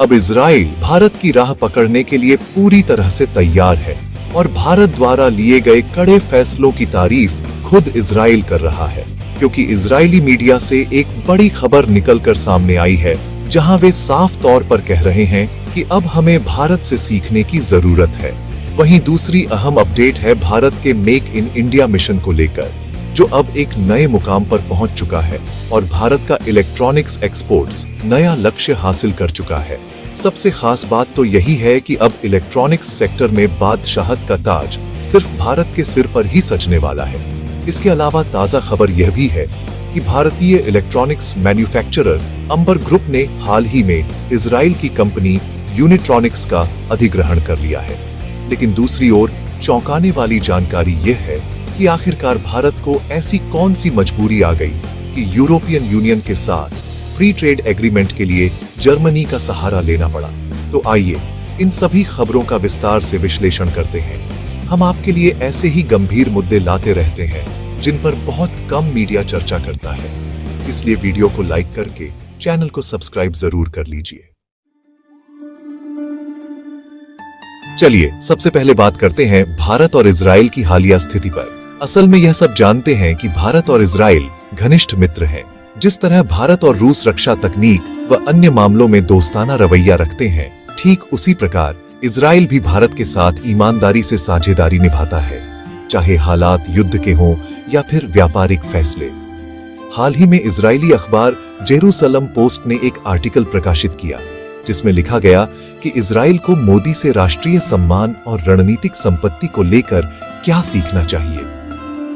अब इजराइल भारत की राह पकड़ने के लिए पूरी तरह से तैयार है और भारत द्वारा लिए गए कड़े फैसलों की तारीफ खुद इजराइल कर रहा है, क्योंकि इजरायली मीडिया से एक बड़ी खबर निकलकर सामने आई है, जहां वे साफ तौर पर कह रहे हैं कि अब हमें भारत से सीखने की जरूरत है। वहीं दूसरी अहम अपडेट है भारत के मेक इन इंडिया मिशन को लेकर, जो अब एक नए मुकाम पर पहुंच चुका है और भारत का इलेक्ट्रॉनिक्स एक्सपोर्ट्स नया लक्ष्य हासिल कर चुका है। सबसे खास बात तो यही है कि अब इलेक्ट्रॉनिक्स सेक्टर में बादशाहत का ताज सिर्फ भारत के सिर पर ही सजने वाला है। इसके अलावा ताजा खबर यह भी है कि भारतीय इलेक्ट्रॉनिक्स मैन्युफैक्चरर अंबर ग्रुप ने हाल ही में इजराइल की कंपनी यूनिट्रॉनिक्स का अधिग्रहण कर लिया है। लेकिन दूसरी ओर चौंकाने वाली जानकारी यह है कि आखिरकार भारत को ऐसी कौन सी मजबूरी आ गई कि यूरोपियन यूनियन के साथ फ्री ट्रेड एग्रीमेंट के लिए जर्मनी का सहारा लेना पड़ा। तो आइए इन सभी खबरों का विस्तार से विश्लेषण करते हैं। हम आपके लिए ऐसे ही गंभीर मुद्दे लाते रहते हैं जिन पर बहुत कम मीडिया चर्चा करता है, इसलिए वीडियो को लाइक करके चैनल को सब्सक्राइब जरूर कर लीजिए। चलिए सबसे पहले बात करते हैं भारत और इजराइल की हालिया स्थिति पर। असल में यह सब जानते हैं कि भारत और इजराइल घनिष्ठ मित्र हैं। जिस तरह भारत और रूस रक्षा तकनीक व अन्य मामलों में दोस्ताना रवैया रखते हैं, ठीक उसी प्रकार इजराइल भी भारत के साथ ईमानदारी से साझेदारी निभाता है, चाहे हालात युद्ध के हों या फिर व्यापारिक फैसले। हाल ही में इजरायली अखबार जेरूसलम पोस्ट ने एक आर्टिकल प्रकाशित किया जिसमें लिखा गया कि इजराइल को मोदी से राष्ट्रीय सम्मान और रणनीतिक संपत्ति को लेकर क्या सीखना चाहिए।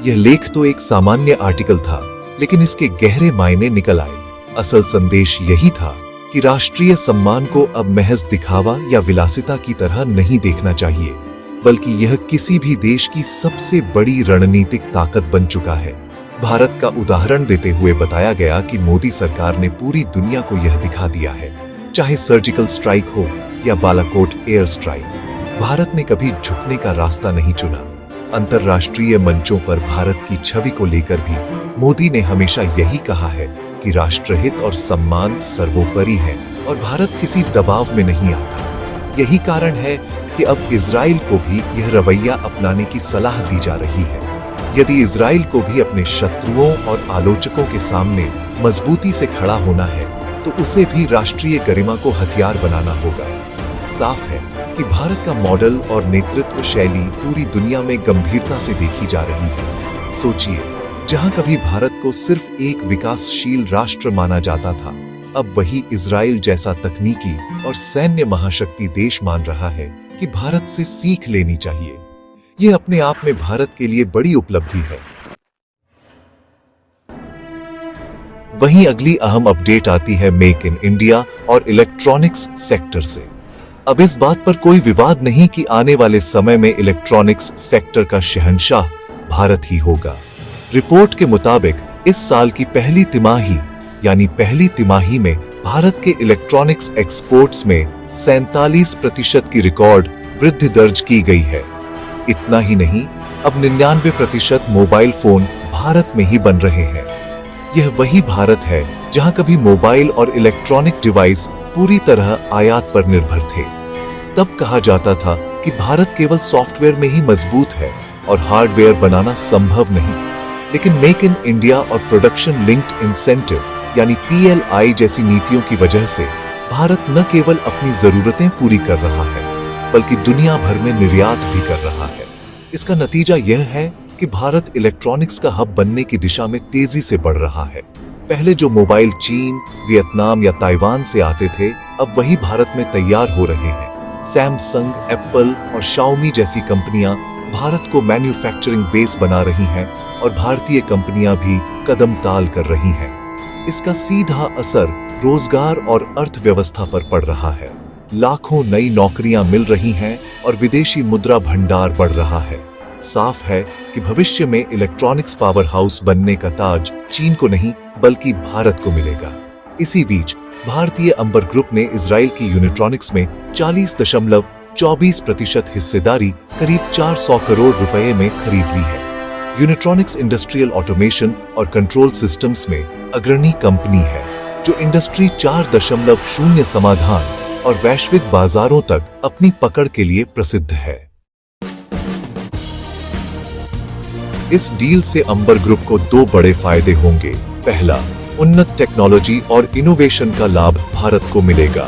यह लेख तो एक सामान्य आर्टिकल था, लेकिन इसके गहरे मायने निकल आए। असल संदेश यही था कि राष्ट्रीय सम्मान को अब महज दिखावा या विलासिता की तरह नहीं देखना चाहिए, बल्कि यह किसी भी देश की सबसे बड़ी रणनीतिक ताकत बन चुका है। भारत का उदाहरण देते हुए बताया गया कि मोदी सरकार ने पूरी दुनिया को यह दिखा दिया है, चाहे सर्जिकल स्ट्राइक हो या बालाकोट एयर स्ट्राइक, भारत ने कभी झुकने का रास्ता नहीं चुना। अंतर्राष्ट्रीय मंचों पर भारत की छवि को लेकर भी मोदी ने हमेशा यही कहा है कि राष्ट्रहित और सम्मान सर्वोपरि है और भारत किसी दबाव में नहीं आता। यही कारण है कि अब इजराइल को भी यह रवैया अपनाने की सलाह दी जा रही है। यदि इजराइल को भी अपने शत्रुओं और आलोचकों के सामने मजबूती से खड़ा होना है, तो उसे भी राष्ट्रीय गरिमा को हथियार बनाना होगा। साफ है कि भारत का मॉडल और नेतृत्व शैली पूरी दुनिया में गंभीरता से देखी जा रही है। सोचिए, जहां कभी भारत को सिर्फ एक विकासशील राष्ट्र माना जाता था, अब वही इजराइल जैसा तकनीकी और सैन्य महाशक्ति देश मान रहा है कि भारत से सीख लेनी चाहिए। यह अपने आप में भारत के लिए बड़ी उपलब्धि है। वहीं अगली अहम अपडेट आती है मेक इन इंडिया और इलेक्ट्रॉनिक्स सेक्टर से। अब इस बात पर कोई विवाद नहीं कि आने वाले समय में इलेक्ट्रॉनिक्स सेक्टर का शहंशाह भारत ही होगा। रिपोर्ट के मुताबिक इस साल की पहली तिमाही में भारत के इलेक्ट्रॉनिक्स एक्सपोर्ट्स में 47% की रिकॉर्ड वृद्धि दर्ज की गई है। इतना ही नहीं, अब 99% मोबाइल फोन भारत में ही बन रहे हैं। यह वही भारत है जहां कभी मोबाइल और इलेक्ट्रॉनिक डिवाइस पूरी तरह आयात पर निर्भर थे। तब कहा जाता था कि भारत केवल सॉफ्टवेयर में ही मजबूत है और हार्डवेयर बनाना संभव नहीं। लेकिन मेक इन इंडिया और प्रोडक्शन लिंक्ड इंसेंटिव यानी PLI जैसी नीतियों की वजह से भारत न केवल अपनी जरूरतें पूरी कर रहा है, बल्कि दुनिया भर में निर्यात भी कर रहा है। इसका नतीजा यह है कि भारत इलेक्ट्रॉनिक्स का हब बनने की दिशा में तेजी से बढ़ रहा है। पहले जो मोबाइल चीन, वियतनाम या ताइवान से आते थे, अब वही भारत में तैयार हो रहे हैं। सैमसंग, एप्पल और शाओमी जैसी कंपनियां भारत को मैन्युफैक्चरिंग बेस बना रही हैं और भारतीय कंपनियां भी कदम ताल कर रही हैं। इसका सीधा असर रोजगार और अर्थव्यवस्था पर पड़ रहा है। लाखों नई नौकरियां मिल रही हैं और विदेशी मुद्रा भंडार बढ़ रहा है। साफ है कि भविष्य में इलेक्ट्रॉनिक्स पावर हाउस बनने का ताज चीन को नहीं बल्कि भारत को मिलेगा। इसी बीच भारतीय अंबर ग्रुप ने इजराइल की यूनिट्रॉनिक्स में 40.24% हिस्सेदारी करीब 400 करोड़ रुपए में खरीद ली है। यूनिट्रॉनिक्स इंडस्ट्रियल ऑटोमेशन और कंट्रोल सिस्टम्स में अग्रणी कंपनी है, जो इंडस्ट्री 4.0 समाधान और वैश्विक बाजारों तक अपनी पकड़ के लिए प्रसिद्ध है। इस डील से अंबर ग्रुप को दो बड़े फायदे होंगे। पहला, उन्नत टेक्नोलॉजी और इनोवेशन का लाभ भारत को मिलेगा।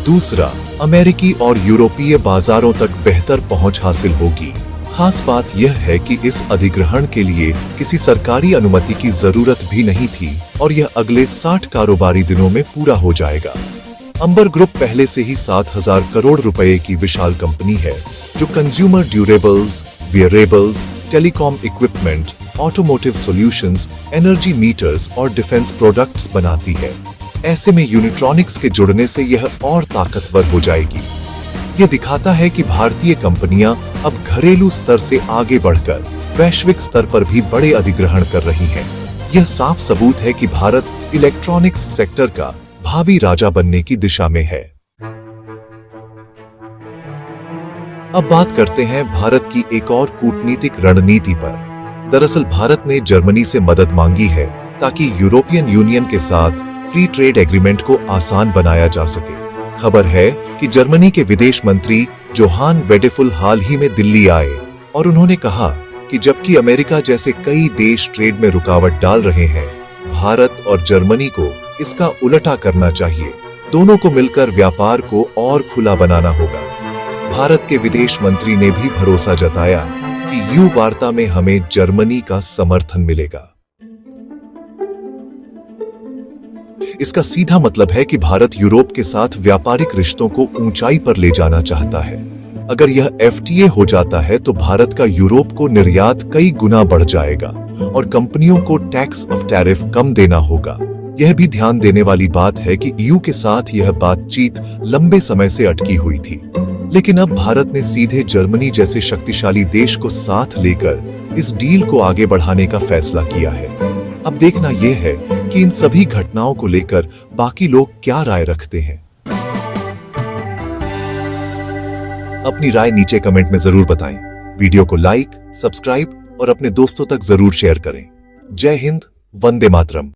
दूसरा, अमेरिकी और यूरोपीय बाजारों तक बेहतर पहुंच हासिल होगी। खास बात यह है कि इस अधिग्रहण के लिए किसी सरकारी अनुमति की जरूरत भी नहीं थी और यह अगले 60 कारोबारी दिनों में पूरा हो जाएगा। अंबर ग्रुप पहले से ही 7,000 करोड़ रुपए की विशाल कंपनी है जो consumer durables, wearables, telecom equipment, automotive solutions, energy metres और डिफेंस प्रोडक्ट्स बनाती है। ऐसे में यूनिट्रॉनिक्स के जुड़ने से यह और ताकतवर हो जाएगी। यह दिखाता है कि भारतीय कंपनियां अब घरेलू स्तर से आगे बढ़कर वैश्विक स्तर पर भी बड़े अधिग्रहण कर रही हैं। यह साफ सबूत है कि भारत इलेक्ट्रॉनिक्स सेक्टर का भावी राजा बनने की दिशा में है। अब बात करते हैं भारत की एक और कूटनीतिक रणनीति पर। दरअसल भारत ने जर्मनी से मदद मांगी है ताकि यूरोपियन यूनियन के साथ फ्री ट्रेड एग्रीमेंट को आसान बनाया जा सके। खबर है कि जर्मनी के विदेश मंत्री जोहान वेडेफुल हाल ही में दिल्ली आए और उन्होंने कहा कि जबकि अमेरिका जैसे कई देश ट्रेड में रुकावट डाल रहे हैं, भारत और जर्मनी को इसका उल्टा करना चाहिए। दोनों को मिलकर व्यापार को और खुला बनाना होगा। भारत के विदेश मंत्री ने भी भरोसा जताया कि यू वार्ता में हमें जर्मनी का समर्थन मिलेगा। इसका सीधा मतलब है कि भारत यूरोप के साथ व्यापारिक रिश्तों को ऊंचाई पर ले जाना चाहता है। अगर यह एफटीए हो जाता है तो भारत का यूरोप को निर्यात कई गुना बढ़ जाएगा और कंपनियों को टैक्स ऑफ टैरिफ कम देना होगा। यह भी ध्यान देने वाली बात है कि ईयू के साथ यह बातचीत लंबे समय से अटकी हुई थी, लेकिन अब भारत ने सीधे जर्मनी जैसे शक्तिशाली देश को साथ लेकर इस डील को आगे बढ़ाने का फैसला किया है। अब देखना यह है कि इन सभी घटनाओं को लेकर बाकी लोग क्या राय रखते हैं। अपनी राय नीचे कमेंट में जरूर बताएं। वीडियो को लाइक, सब्सक्राइब और अपने दोस्तों तक जरूर शेयर करें। जय हिंद, वंदे मातरम।